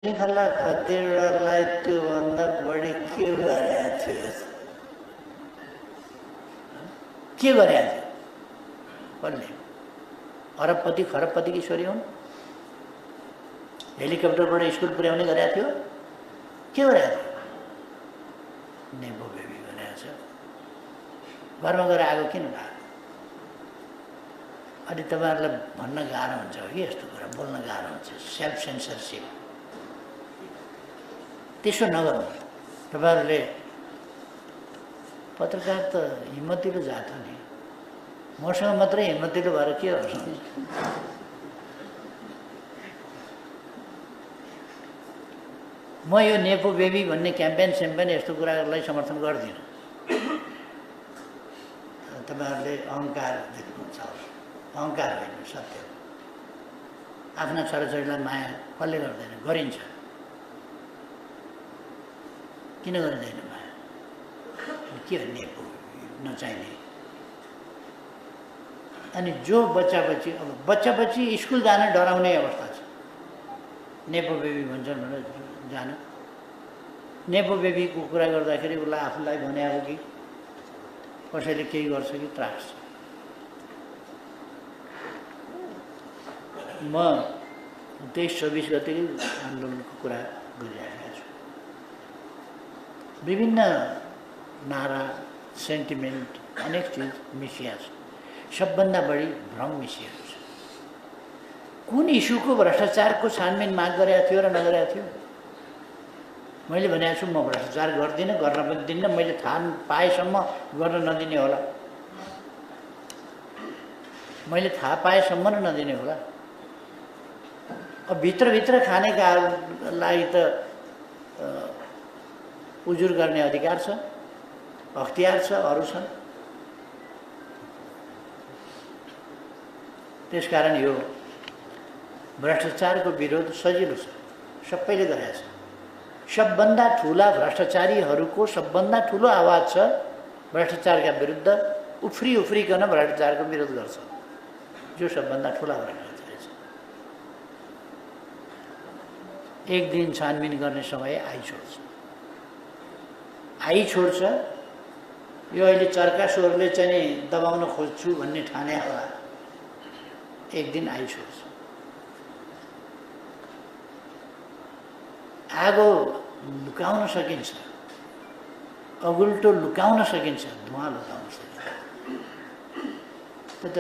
श्रृङ्खला खतिवडालाई त्योभन्दा बढी के गरेको थियो? के गरेको थियो? कसले? अरबपति खरबपतिकी छोरी हुन्? हेलिकप्टरबाट स्कुल पुर्याउने गरेको थियो? के गरेको थियो? नेपो बेबी गरेको छ। घरमा गएर आगो किन लाग्यो? अनि तपाईँहरूलाई भन्न गाह्रो हुन्छ कि यस्तो कुरा बोल्न गाह्रो हुन्छ। सेल्फ सेन्सरसिप त्यसो नगर्नु। तपाईँहरूले पत्रकार त हिम्मतिलो जात हो नि। मसँग मात्रै हिम्मतिलो भएर के गर्नु? म यो नेपो बेबी भन्ने क्याम्पेन यस्तो कुराहरूलाई समर्थन गर्दिनँ। तपाईँहरूले अहङ्कार देख्नुहुन्छ। अहङ्कार होइन, सत्य। आफ्ना छोराछोरीलाई माया कसले गर्दैन? गरिन्छ। किन गरिँदैन माया? के हो नेपो नचाहिने? अनि जो बच्चाबच्ची, अब बच्चाबच्ची स्कुल जान डराउने अवस्था छ। नेपो बेबी भन्छन् भनेर जान। नेपो बेबीको कुरा गर्दाखेरि उसलाई आफूलाई भने हो कि कसैले केही गर्छ कि त्रास छ। म 23-24 गतेकै आन्दोलनको कुरा गरिरहेको छु। विभिन्न नारा, सेन्टिमेन्ट, अनेक चिज मिसिया छ। सबभन्दा बढी भ्रम मिसिएको छ। कुन इस्युको भ्रष्टाचारको छानबिन माग गरेको थियो र नगरेको थियो? मैले भनेको छु म भ्रष्टाचार गर्दिनँ, गर्न पनि दिन्न। मैले थाहा पाएसम्म गर्न नदिने होला। मैले थाहा पाएसम्म र नदिने होला। अब भित्रभित्र खानेकालाई त उजुर गर्ने अधिकार छ, अख्तियार छ, अरू छन्। त्यसकारण यो भ्रष्टाचारको विरोध सजिलो छ, सबैले गरेको छ। सबभन्दा ठुला भ्रष्टाचारीहरूको सबभन्दा ठुलो आवाज छ भ्रष्टाचारका विरुद्ध। उफ्रिकन भ्रष्टाचारको विरोध गर्छ, जो सबभन्दा ठुला भ्रष्टाचारी छ। एक दिन छानबिन गर्ने समय आइछोड्छ। यो अहिले चर्का स्वरले चाहिँ दबाउन खोज्छु भन्ने ठाने होला। एक दिन आइछोड्छ। आगो लुकाउन सकिन्छ, अगुल्टो लुकाउन सकिन्छ, धुवाँ लुकाउन सकिन्छ। त